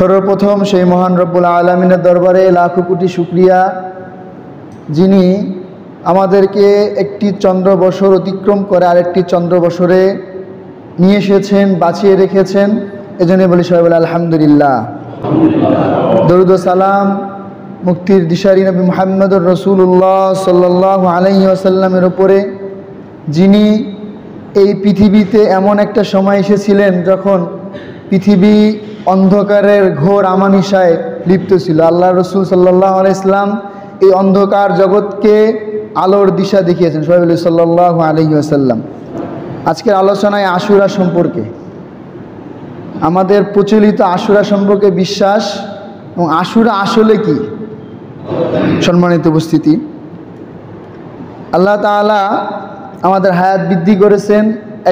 সর্বপ্রথম সেই মহান রব্বুল আলামিনের দরবারে লাখো কোটি শুকরিয়া, যিনি আমাদেরকে একটি চন্দ্র বছর অতিক্রম করে আরেকটি চন্দ্র বছরে নিয়ে এসেছেন, বাঁচিয়ে রেখেছেন। এজন্য বলি সবাই বলে আলহামদুলিল্লাহ। দরুদ ও সালাম মুক্তির দিশারি নবী মুহাম্মদুর রাসূলুল্লাহ সাল্লাল্লাহু আলাইহি ওয়াসাল্লামের উপরে, যিনি এই পৃথিবীতে এমন একটা সময় এসেছিলেন যখন পৃথিবী অন্ধকারের ঘোর আমানিশায় লিপ্ত ছিল। আল্লাহ রসুল সাল্লাল্লাহু আলাইহি ওয়াসাল্লাম এই অন্ধকার জগৎকে আলোর দিশা দেখিয়েছেন। সবাই বলি সাল্লাল্লাহু আলাইহি ওয়াসাল্লাম। আজকের আলোচনায় আশুরা সম্পর্কে, আমাদের প্রচলিত আশুরা সম্পর্কে বিশ্বাস এবং আশুরা আসলে কি। সম্মানিত উপস্থিতি, আল্লাহ তাআলা আমাদের হায়াত বৃদ্ধি করেছেন,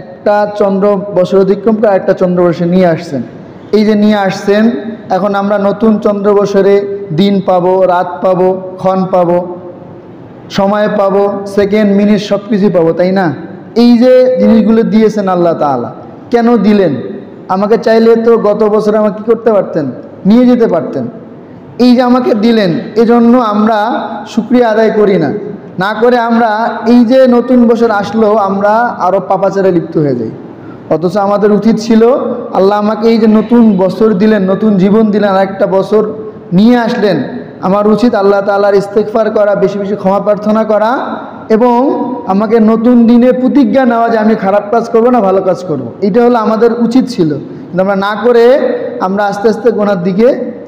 একটা চন্দ্র বছর অতিক্রম করে একটা চন্দ্র বছর নিয়ে আসছেন। এই যে নিয়ে আসছেন, এখন আমরা নতুন চন্দ্র বছরে দিন পাবো, রাত পাবো, ক্ষণ পাবো, সময় পাবো, সেকেন্ড মিনিট সব কিছুই পাবো, তাই না? এই যে জিনিসগুলো দিয়েছেন আল্লাহ তাআলা, কেন দিলেন? আমাকে চাইলে তো গত বছর আমাকে কী করতে পারতেন, নিয়ে যেতে পারতেন। এই যে আমাকে দিলেন, এজন্য আমরা শুকরিয়া আদায় করি না, না করে আমরা এই যে নতুন বছর আসলো আমরা আরও পাপাচারে লিপ্ত হয়ে যাই। অথচ আমাদের উচিত ছিল, আল্লাহ আমাকে এই যে নতুন বছর দিলেন, নতুন জীবন দিলেন, আর একটা বছর নিয়ে আসলেন, আমার উচিত আল্লাহ তাআলার ইস্তেগফার করা, বেশি বেশি ক্ষমা প্রার্থনা করা এবং আমাকে নতুন দিনে প্রতিজ্ঞা নেওয়া যে আমি খারাপ কাজ করব না, ভালো কাজ করব। এটা হলো আমাদের উচিত ছিল, কিন্তু আমরা না করে আমরা আস্তে আস্তে গুনার দিকে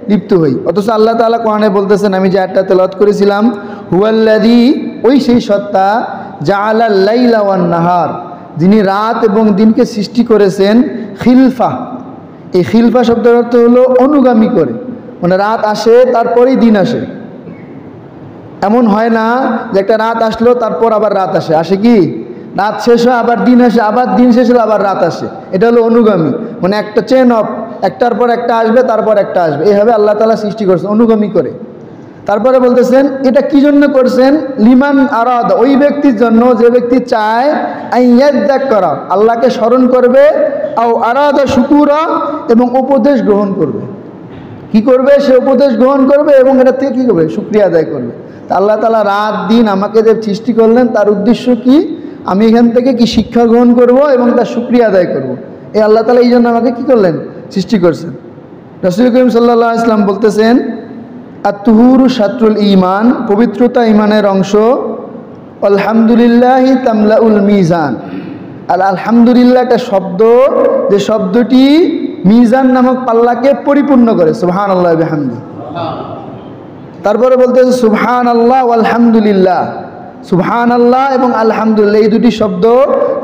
লিপ্ত হই। অথচ আল্লাহ তাআলা কোরআনে বলতেছেন, আমি যে আয়াতটা তেলাওয়াত করেছিলাম, হুয়াল্লাযী, ওই সেই সত্তা, জাআলাল লাইলা ওয়ান নাহার, যিনি রাত এবং দিনকে সৃষ্টি করেছেন খিলফা। এই খিলফা শব্দের অর্থ হলো অনুগামী করে, মানে রাত আসে তারপরেই দিন আসে। এমন হয় না যে একটা রাত আসলো তারপর আবার রাত আসে, আসে কি? রাত শেষ হয় আবার দিন আসে, আবার দিন শেষ হলে আবার রাত আসে। এটা হলো অনুগামী, মানে একটা চেন অফ, একটার পর একটা আসবে, তারপর একটা আসবে, এইভাবে আল্লাহ তাআলা সৃষ্টি করছেন অনুগামী করে। তারপরে বলতেছেন এটা কি জন্য করছেন? লিমান আরাদ, ওই ব্যক্তির জন্য যে ব্যক্তি চায় আইয়াযযাক্কারা, আল্লাহকে স্মরণ করবে, আও আরাদা শুকুরা, এবং উপদেশ গ্রহণ করবে। কি করবে? সে উপদেশ গ্রহণ করবে এবং এটা থেকে কী করবে? শুকরিয়া আদায় করবে। তা আল্লাহ তাআলা রাত দিন আমাকে যে সৃষ্টি করলেন, তার উদ্দেশ্য কি? আমি এখান থেকে কি শিক্ষা গ্রহণ করব এবং তার শুকরিয়া আদায় করব। এই আল্লাহ তাআলা এই জন্য আমাকে কী করলেন? সৃষ্টি করছেন। রাসূল করিম সাল্লাল্লাহু আলাইহি ওয়াসাল্লাম বলতেছেন, আত-তুহুরু শাত্রুল ঈমান, পবিত্রতা ঈমানের অংশ। আলহামদুলিল্লাহি তামলাউল মিজান, আলহামদুলিল্লাহ একটা শব্দ, যে শব্দটি মিজান নামক পাল্লাকে পরিপূর্ণ করে। সুবহানাল্লাহি ওয়া বিহামদিহি। তারপরে বলতেছে সুবহানাল্লাহ ওয়া আলহামদুলিল্লাহ, সুবহানাল্লাহ এবং আলহামদুলিল্লাহ এই দুটি শব্দ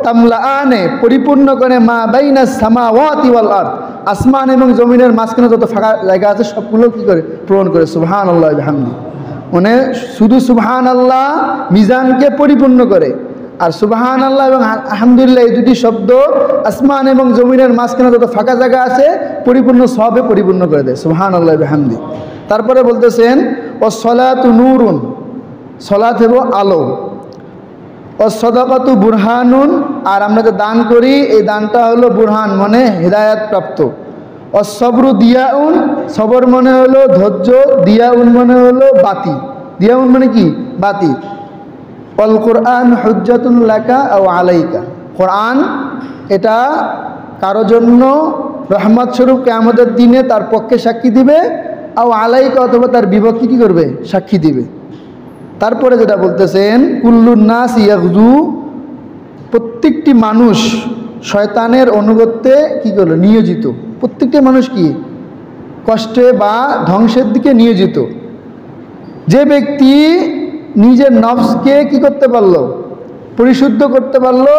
তামলাআনে, পরিপূর্ণ করে, মা বাইনাস সামাওয়াতি ওয়াল আরদ, আসমান এবং জমিনের মাঝখানে যত ফাঁকা জায়গা আছে সবগুলো কি করে? পূরণ করে। সুবহানাল্লাহি ওয়া বিহামদিহি, মানে শুধু সুবহানাল্লাহ মিজানকে পরিপূর্ণ করে, আর সুবহানাল্লাহ এবং আলহামদুলিল্লাহ এই দুটি শব্দ আসমান এবং জমিনের মাঝখানে যত ফাঁকা জায়গা আছে পরিপূর্ণ সবে পরিপূর্ণ করে দেয়। সুবহানাল্লাহি ওয়া বিহামদিহি। তারপরে বলতেছেন ওয়াস-সালাতু নূরুন, সালাত হলো আলো, ওয়াস-সাদাকাতু বুরহানুন, আর আমরা যে দান করি এই দানটা হলো বুরহান, মানে হেদায়েত প্রাপ্ত। ওয়াস-সাবরু দিয়াউন, সবর মানে হলো ধৈর্য, দিয়াউন মানে হলো বাতি, দিয়াউন মানে কি? বাতি। ওয়াল কুরআন হুজ্জাতুন লাকা আও আলাইকা, কোরআন এটা কারো জন্য রহমত স্বরূপ কিয়ামতের দিনে তার পক্ষে সাক্ষী দিবে, আও আলাইকা অথবা তার বিপক্ষে কী করবে? সাক্ষী দিবে। তারপরে যেটা বলতেছেন, কুল্লুন নাস ইয়াগজু, প্রত্যেকটি মানুষ শয়তানের অনুগত্যে কী করলো? নিয়োজিত। প্রত্যেকটি মানুষ কি? কষ্টে বা ধ্বংসের দিকে নিয়োজিত। যে ব্যক্তি নিজের নফসকে কি করতে পারলো? পরিশুদ্ধ করতে পারলো,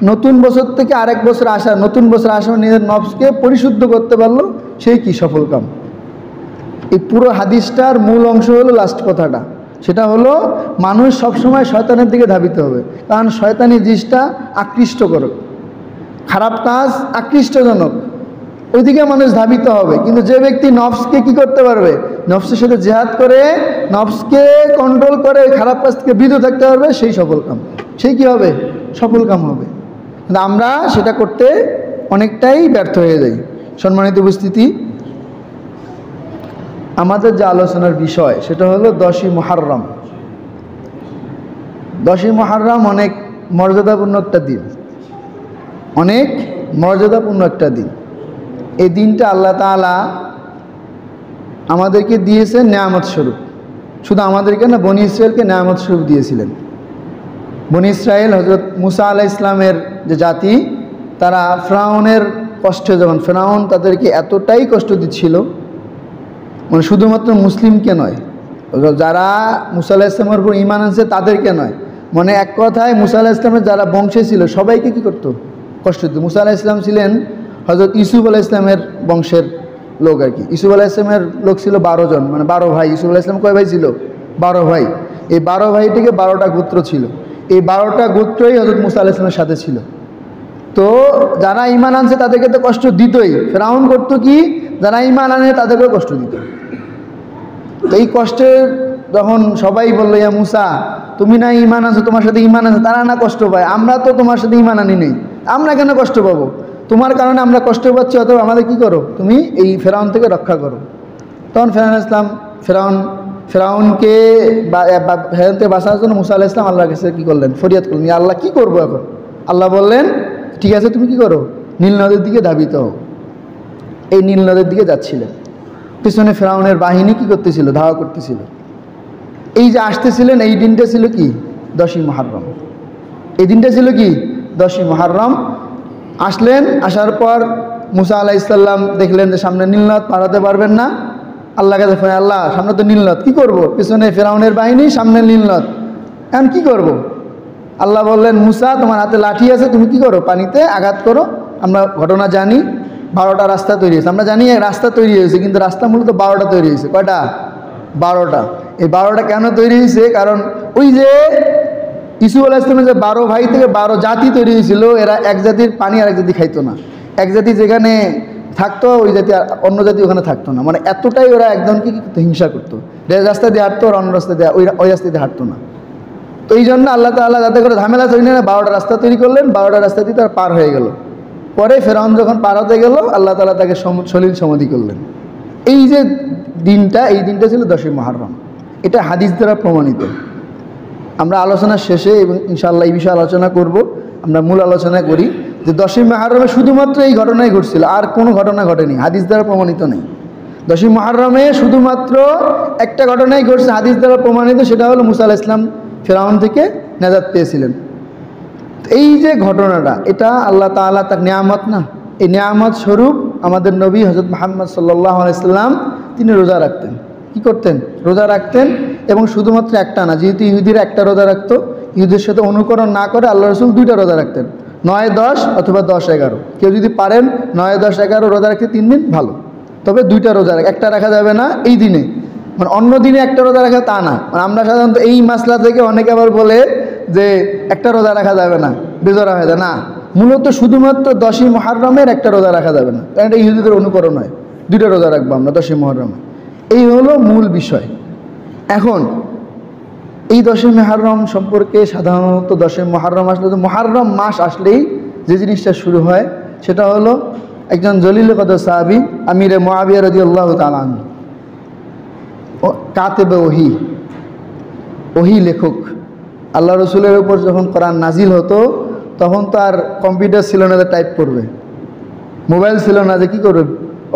নতুন বছর থেকে আরেক বছর আসা, নতুন বছর আসা নিজের নফসকে পরিশুদ্ধ করতে পারলো, সেই কি সফল কাম। এই পুরো হাদিসটার মূল অংশ হলো লাস্ট কথাটা, সেটা হলো মানুষ সবসময় শয়তানের দিকে ধাবিত হবে, কারণ শয়তানি জিনিসটা আকৃষ্টকরক, খারাপ কাজ আকৃষ্টজনক, ওইদিকে মানুষ ধাবিত হবে। কিন্তু যে ব্যক্তি নফসকে কি করতে পারবে? নফসের সাথে জেহাদ করে, নফসকে কন্ট্রোল করে খারাপ কাজ থেকে বিরত থাকতে পারবে, সেই সফল কাম, সেই কি হবে? সফল কাম হবে। কিন্তু আমরা সেটা করতে অনেকটাই ব্যর্থ হয়ে যাই। সম্মানিত উপস্থিতি, আমাদের যে আলোচনার বিষয় সেটা হলো 10ই মুহররম। 10ই মুহররম অনেক মর্যাদাপূর্ণ একটা দিন, অনেক মর্যাদাপূর্ণ একটা দিন। এই দিনটা আল্লাহ তাআলা আমাদেরকে দিয়েছেন নেয়ামত স্বরূপ। শুধু আমাদেরকে না, বনি ইসরায়েলকে নেয়ামত স্বরূপ দিয়েছিলেন। বনি ইসরায়েল হযরত মুসা আলাইহিস সালামের যে জাতি, তারা ফেরাউনের কষ্টে, যখন ফেরাউন তাদেরকে এতটাই কষ্ট দিচ্ছিল, মানে শুধুমাত্র মুসলিমকে নয়, যারা মুসা আলাইহিস সালামের উপর ঈমান আনছে তাদেরকে নয়, মানে এক কথায় মুসা আলাইহিস সালামের যারা বংশে ছিল সবাইকে কি করতো? কষ্ট দিত। মুসা আলাইহিস সালাম ছিলেন হযরত ইউসুফ আলাইহিস সালামের বংশের লোক আর কি। ইউসুফ আলাইহিস সালামের লোক ছিল 12 জন, মানে 12 ভাই। ইউসুফ আলাইহিস সালাম কয় ভাই ছিল? 12 ভাই। এই 12 ভাই থেকে 12টা গোত্র ছিল। এই 12টা গোত্রই হযরত মুসা আলাইহিস সালামের সাথে ছিল। তো যারা ঈমান আনছে তাদেরকে তো কষ্ট দিতই। ফেরাউন করতো কি? যারা ঈমান আনে তাদেরকেও কষ্ট দিত। তো এই কষ্টের যখন সবাই বললো, ইয়া মুসা, তুমি না ঈমান আনছো, তোমার সাথে ঈমান আছে, তারা না কষ্ট পায়, আমরা তো তোমার সাথে ঈমান আনি নেই, আমরা কেন কষ্ট পাবো? তোমার কারণে আমরা কষ্ট পাচ্ছি, অথবা আমাদের কি করো, তুমি এই ফেরাউন থেকে রক্ষা করো। তখন ফেরাউনকে থেকে বাঁচানোর জন্য মুসা আলাইহিস সালাম আল্লাহর কাছে কি করলেন? ফরিয়াদ করলেন, ইয়া আল্লাহ, কি করবো এখন? আল্লাহ বললেন, ঠিক আছে, তুমি কি করো, নীল নদের দিকে ধাবিত হও। এই নীল নদের দিকে যাচ্ছিলেন, পিছনে ফেরাউনের বাহিনী কি করতেছিল? ধাওয়া করতেছিল। এই যে আসতেছিলেন, এই দিনটা ছিল কি? 10ই মুহররম। এই দিনটা ছিল কি? 10ই মুহররম। আসলেন, আসার পর মুসা আলাইহিস সালাম দেখলেন যে সামনে নীলনদ, পারাতে পারবেন না। আল্লাহ কাছে ফোন, আল্লাহ, সামনে তো নীলনদ, কি করব? পিছনে ফেরাউনের বাহিনী, সামনে নীলনদ, এখন কি করব? আল্লাহ বললেন, মুসা, তোমার হাতে লাঠি আছে, তুমি কি করো, পানিতে আঘাত করো। আমরা ঘটনা জানি, 12টা রাস্তা তৈরি হয়েছে। আমরা জানি রাস্তা তৈরি হয়েছে, কিন্তু রাস্তা মূলত 12টা তৈরি হয়েছে। কয়টা? 12টা। এই 12টা কেন তৈরি হয়েছে? কারণ ওই যে ইউসুফ আলাইহিস সালামের যে 12 ভাই থেকে 12 জাতি তৈরি হয়েছিল, এরা এক জাতির পানি আর এক জাতি খাইতো না। এক জাতি যেখানে থাকতো, ওই জাতি আর অন্য জাতি ওখানে থাকতো না। মানে এতটাই ওরা একজনকে কি করতো? হিংসা করতো। রাস্তা দিয়ে হাঁটতো, আর অন্য রাস্তা দিয়ে ওই রাস্তা দিয়ে হাঁটতো না। তো এই জন্য আল্লাহ তাআলা যাতে করে ঝামেলা তৈরি না, 12টা রাস্তা তৈরি করলেন। 12টা রাস্তা দিয়ে তার পার হয়ে গেল। পরে ফেরাউন যখন পার হতে গেল, আল্লাহ তাআলা তাকে সলিল সমাধি করলেন। এই যে দিনটা, এই দিনটা ছিল 10ই মুহররম। এটা হাদিস দ্বারা প্রমাণিত। আমরা আলোচনার শেষে এবং ইনশাআল্লাহ এই বিষয়ে আলোচনা করব। আমরা মূল আলোচনা করি যে 10ই মুহররমে শুধুমাত্র এই ঘটনাই ঘটছিল, আর কোনো ঘটনা ঘটেনি, হাদিস দ্বারা প্রমাণিত নেই। 10ই মুহররমে শুধুমাত্র একটা ঘটনাই ঘটছে, হাদিস দ্বারা প্রমাণিত, সেটা হলো মুসা আলাইহিস সালাম ফেরাউন থেকে নাজাত পেয়েছিলেন। এই যে ঘটনাটা, এটা আল্লাহ তাআলা তার নিয়ামত না? এই নিয়ামত স্বরূপ আমাদের নবী হযরত মুহাম্মদ সাল্লাল্লাহু আলাইহি সাল্লাম তিনি রোজা রাখতেন। কি করতেন? রোজা রাখতেন। এবং শুধুমাত্র একটা না, যেহেতু ইহুদিরা একটা রোজা রাখতো, ইহুদের সাথে অনুকরণ না করে আল্লাহ রাসূল 2টা রোজা রাখতেন, 9-10 অথবা 10-11। কেউ যদি পারেন 9-10-11 রোজা রাখতে 3 দিন, ভালো। তবে 2টা রোজা একটা রাখা যাবে না এই দিনে, মানে অন্য দিনে একটা রোজা রাখা তা না। মানে আমরা সাধারণত এই মাসলা থেকে অনেকে আবার বলে যে একটা রোজা রাখা যাবে না, বেজরা হয়ে যায় না। মূলত শুধুমাত্র 10ই মুহররমের একটা রোজা রাখা যাবে না, কারণ এটা ইহুদিদের অনুকরণ হয়। 2টা রোজা রাখবো আমরা 10ই মুহররমে। এই হলো মূল বিষয়। এখন এই 10ই মুহররম সম্পর্কে সাধারণত 10ই মুহররম আসলে, মুহররম মাস আসলেই যে জিনিসটা শুরু হয় সেটা হলো একজন জলিল কদর সাহাবী আমিরে মুআবিয়া রাদিয়াল্লাহু তাআলা আনহু, কাতেবে ওহী লেখক। আল্লাহ রসুলের উপর যখন কোরআন নাজিল হতো, তখন তো আর কম্পিউটার ছিল না যে টাইপ করবে, মোবাইল ছিল না যে কী করবে,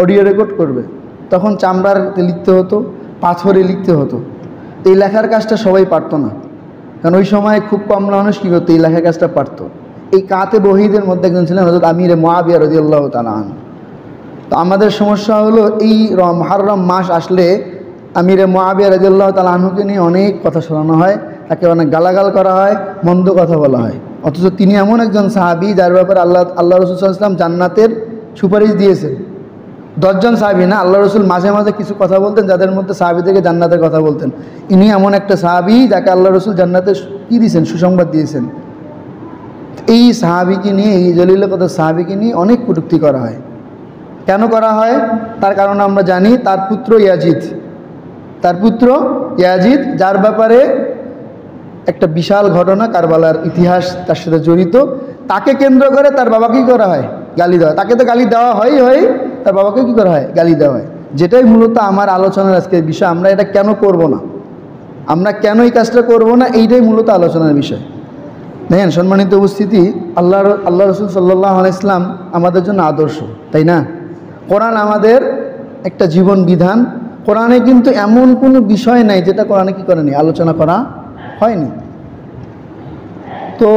অডিও রেকর্ড করবে। তখন চামড়াতে লিখতে হতো, পাথরে লিখতে হতো। এই লেখার কাজটা সবাই পারতো না, কারণ ওই সময় খুব কম মানুষ কী করতো, এই লেখার কাজটা পারতো। এই কাতেব ওহীদের মধ্যে একজন ছিলেন হযরত আমিরে মুআবিয়া রাদিয়াল্লাহু তাআলা আনহু। তো আমাদের সমস্যা হলো, এই মুহররম মাস আসলে আমিরে মুআবিয়া রাদিয়াল্লাহু তাআলা আনহুকে নিয়ে অনেক কথা শোনানো হয়, তাকে অনেক গালাগাল করা হয়, মন্দ কথা বলা হয়। অথচ তিনি এমন একজন সাহাবী যার ব্যাপারে আল্লাহ রাসূল সাল্লাল্লাহু আলাইহি ওয়াসাল্লাম জান্নাতের সুপারিশ দিয়েছেন। 10 জন সাহাবী না, আল্লাহ রসুল মাঝে মাঝে কিছু কথা বলতেন যাদের মধ্যে সাহাবীদেরকে জান্নাতের কথা বলতেন। ইনি এমন একটা সাহাবী যাকে আল্লাহ রসুল জান্নাতের কি দিয়েছেন? সুসংবাদ দিয়েছেন। এই সাহাবীকে নিয়ে, এই জলিল কদর সাহাবীকে নিয়ে অনেক কটূক্তি করা হয়। কেন করা হয়? তার কারণ আমরা জানি, তার পুত্র ইয়াজিদ, যার ব্যাপারে একটা বিশাল ঘটনা, কারবালার ইতিহাস তার সাথে জড়িত। তাকে কেন্দ্র করে তার বাবাকে কী করা হয়? গালি দেওয়া। তাকে তো গালি দেওয়া হয়, তার বাবাকে কী করা হয়? গালি দেওয়া হয়। যেটাই মূলত আমার আলোচনার আজকের বিষয়। আমরা এটা কেন করব না, আমরা কেন এই কাজটা করব না, এইটাই মূলত আলোচনার বিষয়। দেখেন সম্মানিত উপস্থিতি, আল্লাহ রসুল সাল্লাল্লাহু আলাইহি ওয়াসাল্লাম আমাদের জন্য আদর্শ, তাই না? কোরআন আমাদের একটা জীবন বিধান। কোরআনে কিন্তু এমন কোনো বিষয় নাই যেটা কোরআনে কি করেনি, আলোচনা করা হয়নি। তো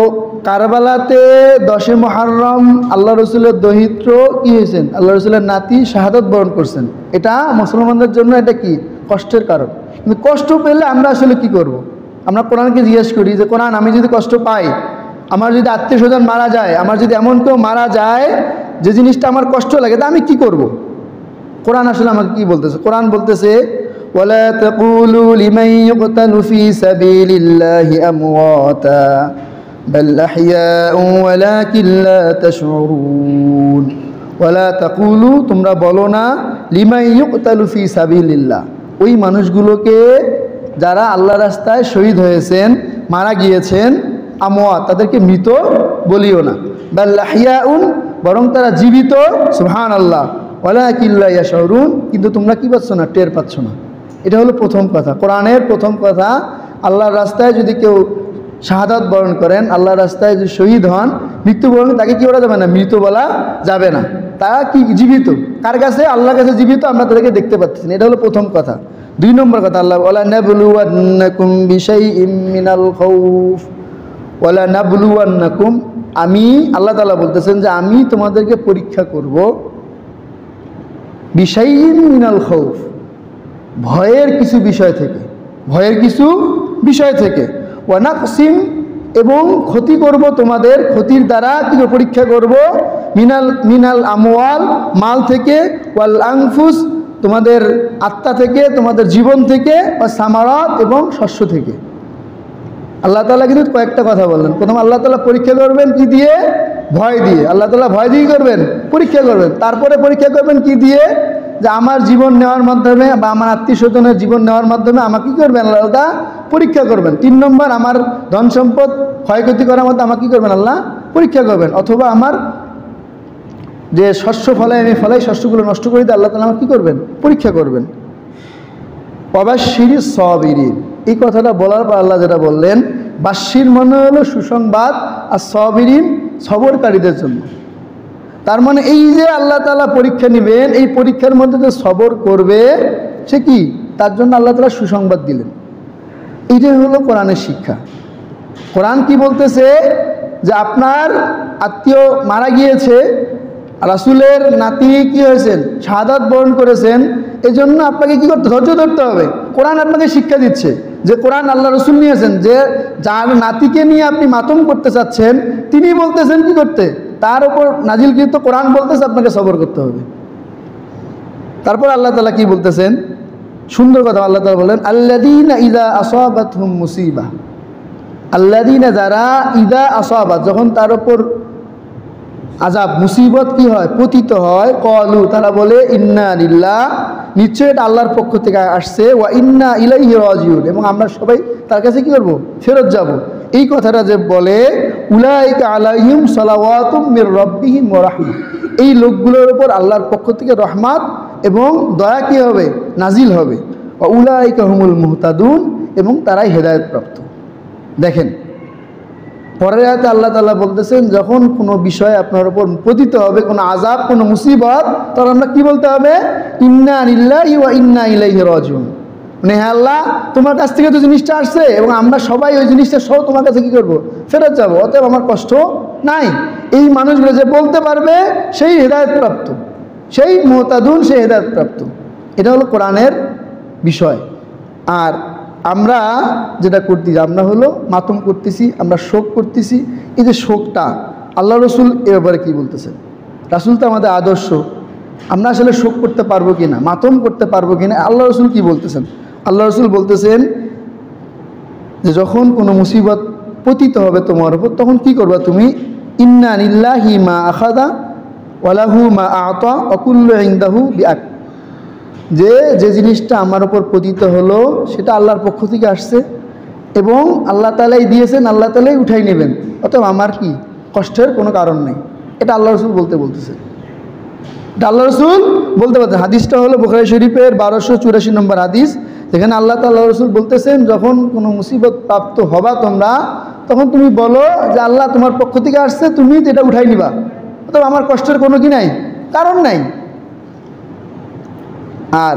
কারবালাতে 10 মুহররম আল্লাহ রসুলের দহিত্র কি হয়েছেন, আল্লাহ রসুলের নাতি শাহাদাত বরণ করছেন। এটা মুসলমানদের জন্য এটা কি কষ্টের কারণ। কিন্তু কষ্ট পেলে আমরা আসলে কি করব? আমরা কোরআনকে জিজ্ঞেস করি যে কোরআন, আমি যদি কষ্ট পাই, আমার যদি আত্মীয় স্বজন মারা যায়, আমার যদি এমন কেউ মারা যায় যে জিনিসটা আমার কষ্ট লাগে, তা আমি কি করব? কোরআন আসলে আমাকে কি বলতেছে? কোরআন বলতেছে ওয়ালা তাকুলু লিমান ইউকতালু ফি সাবিলিল্লাহি আমওয়াতা বাল আহইয়াউ ওয়ালাকিন লা তাশউরুন। ওয়ালা তাকুলু, তোমরা বলো না, লিমান ইউকতালু ফি সাবিলিল্লাহ, ওই মানুষগুলোকে যারা আল্লাহ রাস্তায় শহীদ হয়েছেন, মারা গিয়েছেন, আমওয়াত, তাদেরকে মৃত বলিও না। বাল আহইয়াউন, বরং তারা জীবিত। সুবহানাল্লাহ। ওয়ালাকিন লা ইয়াশউরুন, কিন্তু তোমরা কি পাচ্ছ না, টের পাচ্ছ না। এটা হলো প্রথম কথা, কোরআনের প্রথম কথা। আল্লাহর রাস্তায় যদি কেউ শাহাদাত বরণ করেন, আল্লাহর রাস্তায় যদি শহীদ হন, মৃত্যুবরণ, তাকে কি বলা যাবে না, মৃত বলা যাবে না। তারা কি জীবিত, কার কাছে? আল্লাহর কাছে জীবিত, আমরা তাদেরকে দেখতে পাচ্ছি না। এটা হলো প্রথম কথা। 2 নম্বর কথা, আল্লাহ ওয়ালা নাবলুওয়ান্নাকুম বিশাইইম মিনাল খাউফ, ওয়ালা নাবলুওয়ান্নাকুম, আমি আল্লাহ তাআলা বলতেছেন যে আমি তোমাদেরকে পরীক্ষা করব, বিশাইইম মিনাল খাউফ, ভয়ের কিছু বিষয় থেকে, ভয়ের কিছু বিষয় থেকে, ওয়া নাকসিম, এবং ক্ষতি করব তোমাদের, ক্ষতির দ্বারা কিছু পরীক্ষা করব, মিনাল আমওয়াল, মাল থেকে, ওয়াল আনফুস, তোমাদের আত্মা থেকে, তোমাদের জীবন থেকে, ওয়া সামারাত, এবং শস্য থেকে। আল্লাহ তাআলা কিন্তু কয়েকটা কথা বললেন। প্রথম আল্লাহ তাআলা পরীক্ষা করবেন কি দিয়ে? ভয় দিয়ে। আল্লাহ তাআলা ভয় দিয়ে করবেন, পরীক্ষা করবেন। তারপরে পরীক্ষা করবেন কি দিয়ে? যে আমার জীবন নেওয়ার মাধ্যমে বা আমার আত্মীয় স্বজনের জীবন নেওয়ার মাধ্যমে আমাকে কী করবেন? আল্লাহ তাআলা পরীক্ষা করবেন। 3 নম্বর, আমার ধন সম্পদ ক্ষয়ক্ষতি করার মধ্যে আমাকে কী করবেন? আল্লাহ পরীক্ষা করবেন। অথবা আমার যে শস্য ফলাই, আমি ফলাই, শস্যগুলো নষ্ট করে দিয়ে আল্লাহ তাআলা আমাকে কী করবেন? পরীক্ষা করবেন। ওয়াবাশশিরিস সাবিরিন, এই কথাটা বলার পর আল্লাহ যেটা বললেন, বাশশির মানে হলো সুসংবাদ, আর সাবিরিন সবরকারীদের জন্য। তার মানে এই যে আল্লাহ তাআলা পরীক্ষা নেবেন, এই পরীক্ষার মধ্যে যে সবর করবে সে কি, তার জন্য আল্লাহ তাআলা সুসংবাদ দিলেন। এইটাই হলো কোরআনের শিক্ষা। কোরআন কি বলতেছে? যে আপনার আত্মীয় মারা গিয়েছে, রাসূলের নাতি কি হয়েছেন? শাহাদাত বরণ করেছেন। এই জন্য আপনাকে কি করতে, ধৈর্য ধরতে হবে। কোরআন আপনাকে শিক্ষা দিচ্ছে যে কোরআন আল্লাহ রসুল নিয়েছেন, যে যার নাতিকে নিয়ে আপনি মাতম করতে চাচ্ছেন, তিনি বলতেছেন কি করতে, তার উপর নাজিলকৃত কোরআন বলতেছে আপনাকে সবর করতে হবে। তারপর আল্লাহ তাআলা কি বলতেছেন? সুন্দর কথা। আল্লাহ তাআলা বলেন, আল্লাযীনা ইযা আসাবাতহুম মুসিবা, আল্লাযীনা, যারা, ইযা আসাবাত, যখন তার উপর আযাব মুসিবত কি হয়, পতিত হয়, ক্বালু, তারা বলে, ইন্না লিল্লাহ, নিশ্চয় এটা আল্লাহর পক্ষ থেকে আসছে, ওয়া ইন্না ইলাইহি রাজিউন, এবং আমরা সবাই তার কাছে কি করব? ফেরত যাব। এই কথাটা যে বলে, উলাইকা আলাইহিম সালাওয়াতুম মির রাব্বিহিম ওয়া রাহমাহ, এই লোকগুলোর উপর আল্লাহর পক্ষ থেকে রহমত এবং দয়া কি হবে? নাজিল হবে। ওয়া উলাইকা হুমুল মুহতাদুন, এবং তারাই হেদায়েতপ্রাপ্ত। দেখেন পরের আয়াতে আল্লাহ তাআলা বলতেছেন, যখন কোনো বিষয় আপনার উপর পতিত হবে, কোনো আযাব, কোনো মুসিবত, তখন আমরা কি বলতে হবে? ইন্না লিল্লাহি ওয়া ইন্না ইলাইহি রাজিউন। মানে হ্যাঁ আল্লাহ, তোমার কাছ থেকে তো জিনিসটা আসছে, এবং আমরা সবাই ওই জিনিসটা সহ তোমার কাছে কি করব? ফেরত যাব। অতএব আমার কষ্ট নাই। এই মানুষগুলো যে বলতে পারবে, সেই হেদায়েতপ্রাপ্ত, সেই মুহতাদুন, সেই হেদায়েতপ্রাপ্ত। এটা হলো কোরআনের বিষয়। আর আমরা যেটা করতেছি, আমরা হলো মাতম করতেছি, আমরা শোক করতেছি। এই যে শোকটা, আল্লাহ রসুল এ ব্যাপারে কী বলতেছেন? রাসূল তো আমাদের আদর্শ। আমরা আসলে শোক করতে পারবো কি না, মাতম করতে পারবো কি না, আল্লাহ রসুল কী বলতেছেন? আল্লাহ রসুল বলতেছেন যে যখন কোনো মুসিবত পতিত হবে তোমার উপর, তখন কি করবা তুমি? ইন্না লিল্লাহি মা আখাযা ওয়া লাহু মা আ'তা ওয়া কুল্লু ইনদাহু বিআক, যে জিনিসটা আমার উপর পতিত হলো সেটা আল্লাহর পক্ষ থেকে আসছে, এবং আল্লাহ তাআলাই দিয়েছেন, আল্লাহ তাআলাই উঠাই নেবেন। অতএব আমার কি কষ্টের কোনো কারণ নেই। এটা আল্লাহ রসুল বলতেছে। আল্লাহ রসুল বলতে পারতেন। হাদিসটা হলো বুখারী শরীফের 1284 নম্বর হাদিস, যেখানে আল্লাহ তাআলা রসুল বলতেছেন, যখন কোনো মুসিবত প্রাপ্ত হবা তোমরা, তখন তুমি বলো যে আল্লাহ তোমার পক্ষ থেকে আসছে, তুমি এটা উঠাই নিবা, তবে আমার কষ্টের কোনো কি নাই, কারণ নাই। আর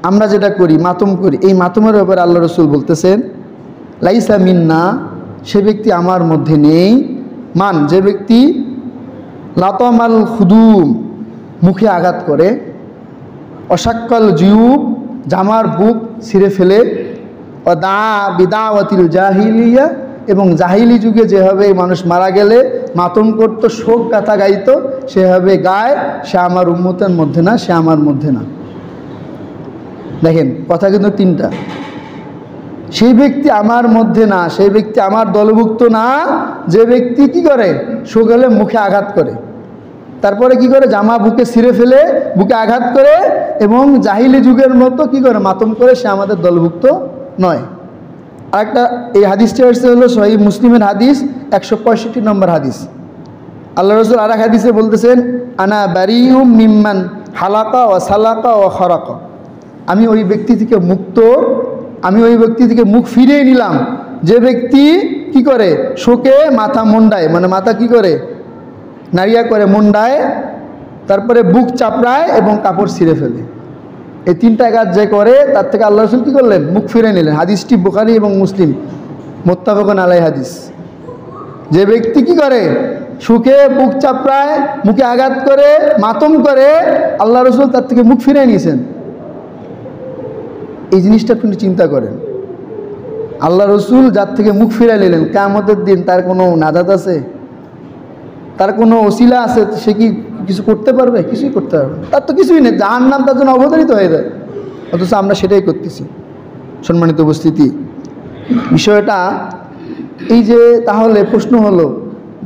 আমরা যেটা করি, মাতম করি, এই মাতমের ব্যাপারে আল্লাহ রসুল বলতেছেন, লাইসা মিন্না, সে ব্যক্তি আমার মধ্যে নেই। মান, যে ব্যক্তি লাতামাল খুদুম, মুখে আঘাত করে, অশাক্কাল জিউব, জামার বুক ছিঁড়ে ফেলে, দা বিদাওয়াতিল জাহিলিয়া, এবং জাহিলি যুগে যেভাবে মানুষ মারা গেলে মাতম করতো, শোক গাথা গাইতো, সেভাবে গায়, সে আমার উম্মতের মধ্যে না, সে আমার মধ্যে না। দেখেন কথা কিন্তু তিনটা। সেই ব্যক্তি আমার মধ্যে না, সেই ব্যক্তি আমার দলভুক্ত না, যে ব্যক্তি কি করে, শোক হলে মুখে আঘাত করে, তারপরে কি করে, জামা বুকে ছিঁড়ে ফেলে, বুকে আঘাত করে, এবং জাহিলি যুগের মতো কি করে মাতম করে, সে আমাদের দলভুক্ত নয়। আরেকটা, এই হাদিসটি আসছে হলো সহিহ মুসলিমের হাদিস 165 নম্বর হাদিস। আল্লাহ রসুল আর এক হাদিসে বলতেছেন, আনা বারিউম মিম্মান হালাকা ও সালাকা ও খরাকা, আমি ওই ব্যক্তি থেকে মুক্ত, আমি ওই ব্যক্তি থেকে মুখ ফিরিয়ে নিলাম যে ব্যক্তি কি করে, শোকে মাথা মুন্ডায়, মানে মাথা কি করে, নাড়িয়া করে মুন্ডায়, তারপরে বুক চাপড়ায় এবং কাপড় ছিঁড়ে ফেলে। এই তিনটা কাজ যে করে, তার থেকে আল্লাহ রসুল কী করলেন, মুখ ফিরে নিলেন। হাদিসটি বুখারী এবং মুসলিম মুত্তাফাকুন আলাইহি হাদিস। যে ব্যক্তি কি করে, সুখে বুক চাপড়ায়, মুখে আঘাত করে, মাতম করে, আল্লাহ রসুল তার থেকে মুখ ফিরে নিয়েছেন। এই জিনিসটা আপনি চিন্তা করেন, আল্লাহ রসুল যার থেকে মুখ ফিরে নিলেন, কিয়ামতের দিন তার কোনো নাজাত আছে, তার কোনো ওসিলা আছে, সে কি কিছু করতে পারবে? কিছুই করতে পারবে না, তার তো কিছুই নেই, জাহান্নাম তার জন্য অবধারিত হয়ে যায়। অথচ আমরা সেটাই করতেছি। সম্মানিত উপস্থিতি, বিষয়টা এই যে, তাহলে প্রশ্ন হলো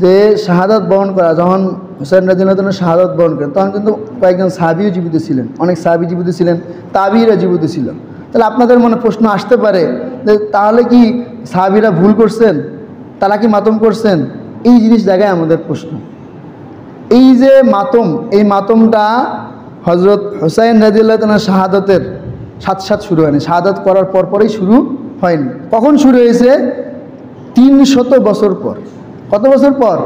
যে শাহাদাত বরণ করা, যখন হুসাইন রাদিয়াল্লাহু তাআলা শাহাদাত বরণ করেন, তখন কিন্তু কয়েকজন সাহাবীও জীবিত ছিলেন, অনেক সাহাবী জীবিত ছিলেন, তাবিঈরা জীবিত ছিল। তাহলে আপনাদের মনে প্রশ্ন আসতে পারে যে তাহলে কি সাহাবীরা ভুল করছেন, তারা কি মাতম করছেন? এই জিনিস জায়গায় আমাদের প্রশ্ন। এই যে মাতম, এই মাতমটা হযরত হুসাইন রাদিয়াল্লাহু তাআলা শাহাদাতের সাথে শুরু হয়নি, শাহাদাত করার পরেই শুরু হয়নি। কখন শুরু হয়েছে? 300 বছর পর। কত বছর পর?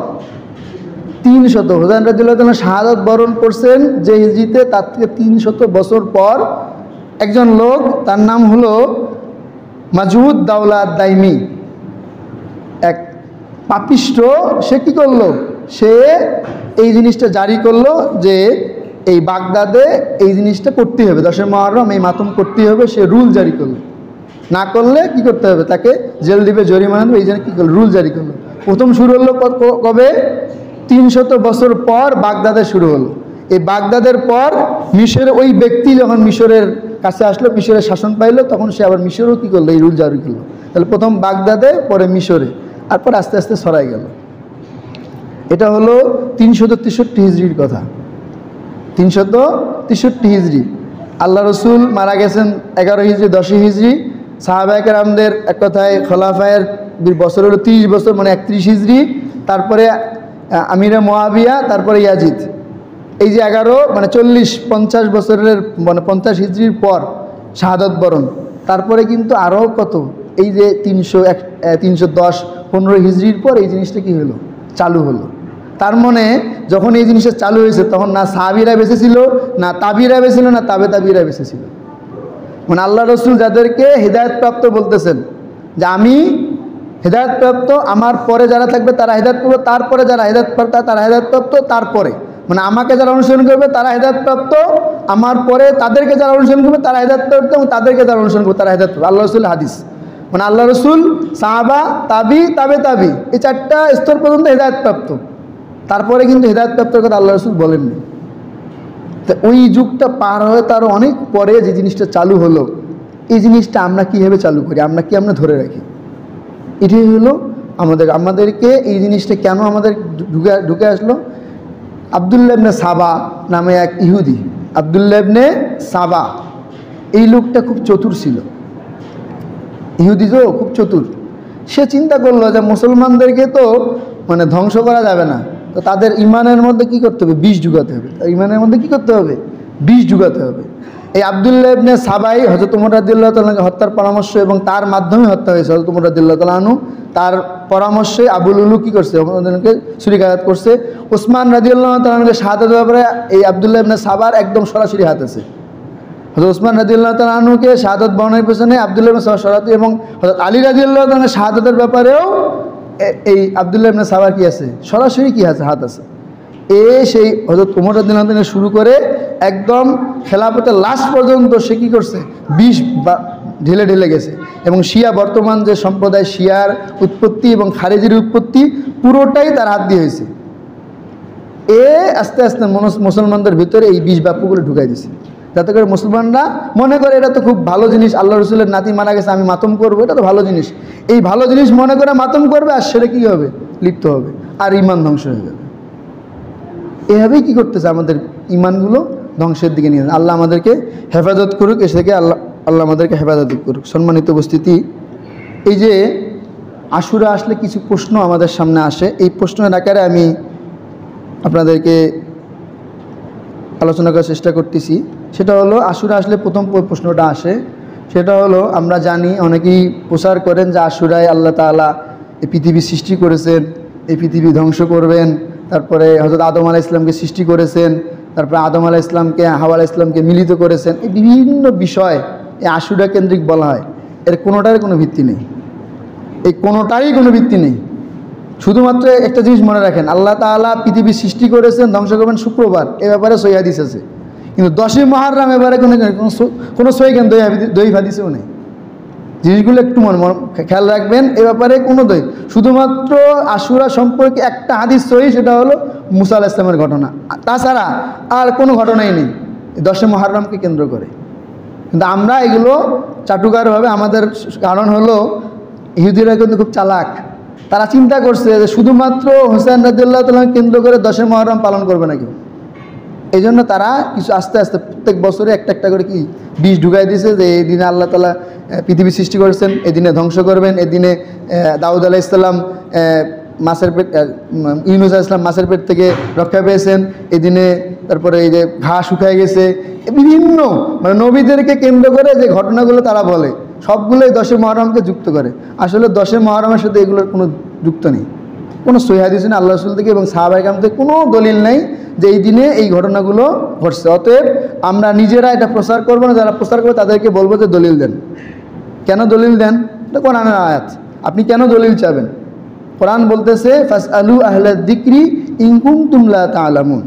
300। হুসাইন রাদিয়াল্লাহু তাআলা শাহাদাত বরণ করছেন যে হিজরিতে, তার থেকে 300 বছর পর একজন লোক, তার নাম হলো মাজহুদ দাওলা দাইমি, এক পাপিষ্ঠ, সে কী করলো, সে এই জিনিসটা জারি করলো যে এই বাগদাদে এই জিনিসটা করতে হবে, 10 মুহররম এই মাতম করতে হবে। সে রুল জারি করলো, না করলে কি করতে হবে, তাকে জেল দিবে, জরিমানা দেবে। এই জন্য কী করলো, রুল জারি করলো। প্রথম শুরু হলো কবে? 300 বছর পর বাগদাদে শুরু হলো। এই বাগদাদের পর মিশরের ওই ব্যক্তি যখন মিশরের কাছে আসলো, মিশরের শাসন পাইলো, তখন সে আবার মিশরেও কী করলো, এই রুল জারি করলো। তাহলে প্রথম বাগদাদে, পরে মিশরে, আর পরে আস্তে আস্তে ছড়াই গেল। এটা হলো 363 হিজরির কথা। 363 হিজরি। আল্লাহ রসুল মারা গেছেন 11 হিজরি, 10 হিজরি। সাহাবায়ে কেরামদের এক কথায় খোলাফায়ের বছর হলো 30 বছর, মানে 31 হিজরি। তারপরে আমিরে মুআবিয়া, তারপরে ইয়াজিদ। এই যে 11, মানে 40-50 বছরের, মানে 50 হিজরির পর শাহাদাত বরণ। তারপরে কিন্তু আরও কত, এই যে 310-15 হিজরির পর এই জিনিসটা কি হলো, চালু হলো। তার মানে যখন এই জিনিসটা চালু হয়েছে, তখন না সাহাবীরা বেঁচে ছিল, না তাবিরা বেঁচে ছিল, না তাবিরা বেঁচে ছিল। মানে আল্লাহ রসুল যাদেরকে হেদায়েতপ্রাপ্ত বলতেছেন, যে আমি হেদায়েতপ্রাপ্ত, আমার পরে যারা থাকবে তারা হেদায়েতপ্রাপ্ত, তারপরে যারা হেদায়েতপ্রাপ্ত তারা হেদায়েতপ্রাপ্ত, তারপরে, মানে আমাকে যারা অনুসরণ করবে তারা হেদায়েতপ্রাপ্ত, আমার পরে তাদেরকে যারা অনুসরণ করবে তারা হেদায়েতপ্রাপ্ত, এবং তাদেরকে যারা অনুসরণ করবে তারা হেদায়েতপ্রাপ্ত। আল্লাহ রসুল হাদিস, মানে আল্লাহ রসুল, সাহাবা, তাবি, তাবে, এই 4টা স্তর পর্যন্ত হেদায়েতপ্রাপ্ত। তারপরে কিন্তু হেদায়েতপ্রাপ্তের কথা আল্লাহ রসুল বলেননি। তো ওই যুগটা পার হয়ে তার অনেক পরে যে জিনিসটা চালু হলো, এই জিনিসটা আমরা কীভাবে চালু করি, আমরা ধরে রাখি। এটাই হলো আমাদেরকে এই জিনিসটা কেন আমাদের ঢুকে আসলো। আব্দুল্লাহ ইবনে সাবা নামে এক ইহুদি, আব্দুল্লাহ ইবনে সাবা, এই লোকটা খুব চতুর ছিল। ইহুদি তো খুব চতুর। সে চিন্তা করলো যে মুসলমানদেরকে তো মানে ধ্বংস করা যাবে না, তো তো তাদের ইমানের মধ্যে কি করতে হবে? বিষ ঢুকাতে হবে। ইমানের মধ্যে কি করতে হবে? বিষ ঢুকাতে হবে। এই আব্দুল্লাহ ইবনে সাবাই হযরত ওমর রাদিয়াল্লাহু তাআলাকে হত্যার পরামর্শ এবং তার মাধ্যমে হত্যা হয়েছে হযরত ওমর রাদিয়াল্লাহু তাআলা আনহু। তার পরামর্শে আবু লুলু কি করছে? ওমরকে ছুরিকাঘাত করছে। ওসমান রাদিয়াল্লাহু তাআলাকে শাহাদাতের ব্যাপারে এই আব্দুল্লাহ ইবনে সাবার একদম সরাসরি হাত আছে। হযরত ওসমান রাদিয়াল্লাহু তাআলা আনহুকে শাহাদাত বর্ণনার পেছনে আব্দুল্লাহ ইবনে সাবার সরাসরি, এবং হযরত আলী রাদিয়াল্লাহু তাআলা শাহাদাতের ব্যাপারেও এই আব্দুল্লাহ ইবনে সাবার কি আছে? সরাসরি কি আছে? হাত আছে। সেই হযরত ওমর রাদিয়াল্লাহু তাআলা শুরু করে একদম খেলাফতের লাস্ট পর্যন্ত সে কী করছে? বিষ ঢেলে ঢেলে গেছে। এবং শিয়া, বর্তমান যে সম্প্রদায় শিয়ার উৎপত্তি এবং খারেজির উৎপত্তি পুরোটাই তার হাত দিয়ে হয়েছে। আস্তে আস্তে মুসলমানদের ভিতরে এই বিষ বাক্যগুলো ঢুকাই দিছে, যাতে করে মুসলমানরা মনে করে এটা তো খুব ভালো জিনিস, আল্লাহ রসুলের নাতি মারা গেছে, আমি মাতম করবো, এটা তো ভালো জিনিস। এই ভালো জিনিস মনে করে মাতম করবে, আর সেটা কী হবে? লিপ্ত হবে, আর ইমান ধ্বংস হয়ে যাবে। এভাবেই কী করতেছে? আমাদের ইমানগুলো ধ্বংসের দিকে নিয়ে আল্লাহ আমাদেরকে হেফাজত করুক, এ থেকে আল্লাহ আমাদেরকে হেফাজত করুক। সম্মানিত উপস্থিতি, এই যে আশুরা আসলে কিছু প্রশ্ন আমাদের সামনে আসে, এই প্রশ্নের আকারে আমি আপনাদেরকে আলোচনা করার চেষ্টা করতেছি। সেটা হলো, আশুরা আসলে প্রথম প্রশ্নটা আসে, সেটা হলো, আমরা জানি অনেকেই প্রচার করেন যে আশুরায় আল্লাহ তাআলা এই পৃথিবী সৃষ্টি করেছেন, এই পৃথিবী ধ্বংস করবেন, তারপরে হযরত আদম আলাইহিস সালামকে সৃষ্টি করেছেন, তারপরে আদম আলাইহিস সালামকে হাওয়া আলাইহিস সালামকে মিলিত করেছেন। এই বিভিন্ন বিষয় এই আশুরা কেন্দ্রিক বলা হয়। এর কোনোটারই কোনো ভিত্তি নেই, এই কোনোটারই কোনো ভিত্তি নেই। শুধুমাত্র একটা জিনিস মনে রাখেন, আল্লাহ তাআলা পৃথিবী সৃষ্টি করেছেন, ধ্বংস করবেন শুক্রবার, এ ব্যাপারে সহিহ হাদিস আছে। কিন্তু 10ই মুহররম এবারে কোনো সহিহ দইফ হাদিসেও নেই। জিনিসগুলো একটু খেয়াল রাখবেন, এ ব্যাপারে কোনো দই, শুধুমাত্র আশুরা সম্পর্কে একটা হাদিস সহিহ, সেটা হলো মুসা আলাইহিস সালামের ঘটনা। তাছাড়া আর কোনো ঘটনাই নেই 10ই মুহররমকে কেন্দ্র করে। কিন্তু আমরা এগুলো চাটুকারভাবে আমাদের, কারণ হলো ইহুদিরা কিন্তু খুব চালাক। তারা চিন্তা করছে যে শুধুমাত্র হোসেন রাদিয়াল্লাহু তাআলা কেন্দ্র করে 10ই মুহররম পালন করবে না কেউ। এই জন্য তারা কিছু আস্তে আস্তে প্রত্যেক বছরে একটা একটা করে কি বিষ ঢুকাই দিয়েছে যে এই দিনে আল্লাহ তাআলা পৃথিবী সৃষ্টি করেছেন, এই দিনে ধ্বংস করবেন, এই দিনে দাউদ আলাইহিস সালাম মাছের পেট, ইউনূস আলাইহিস সালাম মাছের পেট থেকে রক্ষা পেয়েছেন, এই দিনে তারপরে এই যে ঘাস শুকায় গেছে, বিভিন্ন মানে নবীদেরকে কেন্দ্র করে যে ঘটনাগুলো তারা বলে, সবগুলোই 10ই মুহররমকে যুক্ত করে। আসলে 10ই মুহররমের সাথে এগুলোর কোনো যুক্ত নেই, কোনো সহিহ হাদিস নেই আল্লাহ রাসূল থেকে এবং সাহাবায়ে কেরাম থেকে কোনো দলিল নেই যে এই দিনে এই ঘটনাগুলো ঘটছে। অতএব আমরা নিজেরা এটা প্রচার করবো না, যারা প্রচার করবে তাদেরকে বলবো যে দলিল দেন। কেন দলিল দেন? এটা কোরআনের আয়াত, আপনি কেন দলিল চাবেন? কোরআন বলতেছে ফাসআলু আহলাদ যিকরি ইন কুনতুম লা তা'লামুন,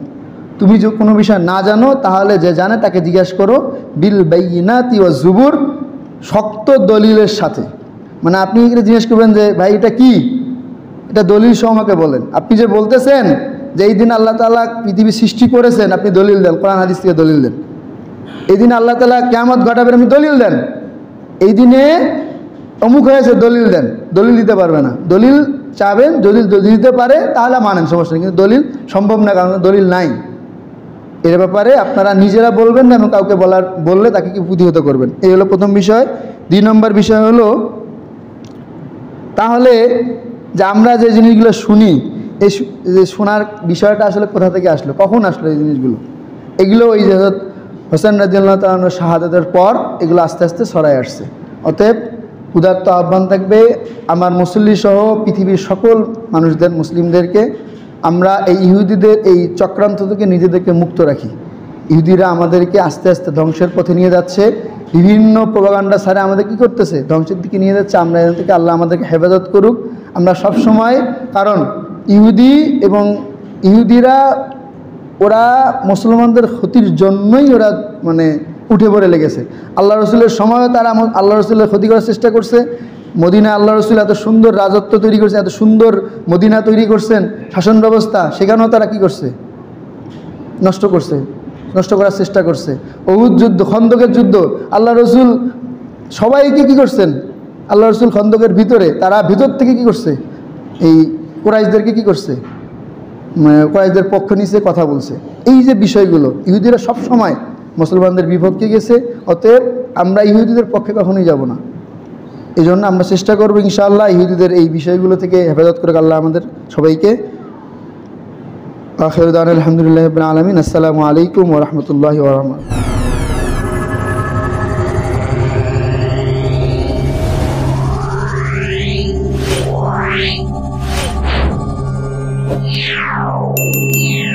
তুমি যে কোনো বিষয় না জানো তাহলে যে জানে তাকে জিজ্ঞাসা করো, বিল বাইয়িনাতি ওয়াজ জুবুর, শক্ত দলিলের সাথে। মানে আপনি এটা জিজ্ঞেস করবেন যে ভাই এটা কি, এটা দলিল সহ আমাকে বলেন। আপনি যে বলতেছেন যে এই দিন আল্লাহ তাআলা পৃথিবী সৃষ্টি করেছেন, আপনি দলিল দেন, কোরআন হাদিস থেকে দলিল দেন। এই দিন আল্লাহ তাআলা কিয়ামত ঘটাবেন, আপনি দলিল দেন। এই দিনে অমুক হয়েছে, দলিল দেন। দলিল দিতে পারবে না, দলিল চাবেন, যদি দিতে পারে তাহলে মানেন, সমস্যা নেই, কিন্তু দলিল সম্ভব না, কারণ দলিল নাই। এর ব্যাপারে আপনারা নিজেরা বলবেন না এবং কাউকে বললে তাকে কি প্রতিহত করবেন। এই হলো প্রথম বিষয়। 2 নম্বর বিষয় হলো, তাহলে যে আমরা যে জিনিসগুলো শুনি, এই যে শোনার বিষয়টা আসলে কোথা থেকে আসলো, কখন আসলো এই জিনিসগুলো? এগুলো ওই যে হোসেন রাদিয়াল্লাহু তাআলার শাহাদাতের পর এগুলো আস্তে আস্তে ছড়ায় আসছে। অতএব উদাত্ত আহ্বান থাকবে আমার মুসল্লি সহ পৃথিবীর সকল মানুষদের, মুসলিমদেরকে, আমরা এই ইহুদিদের এই চক্রান্ত থেকে নিজেদেরকে মুক্ত রাখি। ইহুদিরা আমাদেরকে আস্তে আস্তে ধ্বংসের পথে নিয়ে যাচ্ছে, বিভিন্ন প্রোপাগান্ডা ছাড়ে আমাদের কী করতেছে? ধ্বংসের দিকে নিয়ে যাচ্ছে। আমরা এখান থেকে আল্লাহ আমাদেরকে হেফাজত করুক। আমরা সব সময়, কারণ ইহুদি এবং ইহুদিরা ওরা মুসলমানদের ক্ষতির জন্যই ওরা মানে উঠে পড়ে লেগেছে। আল্লাহ রসুলের সময়ও তারা আল্লাহ রসুলের ক্ষতি করার চেষ্টা করছে। মদিনা আল্লাহ রসুল এত সুন্দর রাজত্ব তৈরি করছে, এত সুন্দর মদিনা তৈরি করছেন, শাসন ব্যবস্থা, সেখানেও তারা কি করছে? নষ্ট করছে, নষ্ট করার চেষ্টা করছে। উহুদ যুদ্ধ, খন্দকের যুদ্ধ, আল্লাহ রসুল সবাইকে কি করছেন? আল্লাহ রসুল খন্দকের ভিতরে, তারা ভিতর থেকে কি করছে? এই কুরাইশদেরকে কি করছে? কুরাইশদের পক্ষ নিচে কথা বলছে। এই যে বিষয়গুলো, ইহুদিরা সব সময় মুসলমানদের বিপক্ষে গেছে। অতএব আমরা ইহুদিদের পক্ষে কখনোই যাব না। এই জন্য আমরা চেষ্টা করবো ইনশাআল্লাহ ইহুদিদের এই বিষয়গুলো থেকে হেফাজত করে আল্লাহ আমাদের সবাইকে আখিরু দাওয়ানা আলহামদুলিল্লাহি রাব্বিল আলামিন। আসসালামু আলাইকুম ওয়া রাহমাতুল্লাহি ওয়া বারাকাতুহু। Yeah.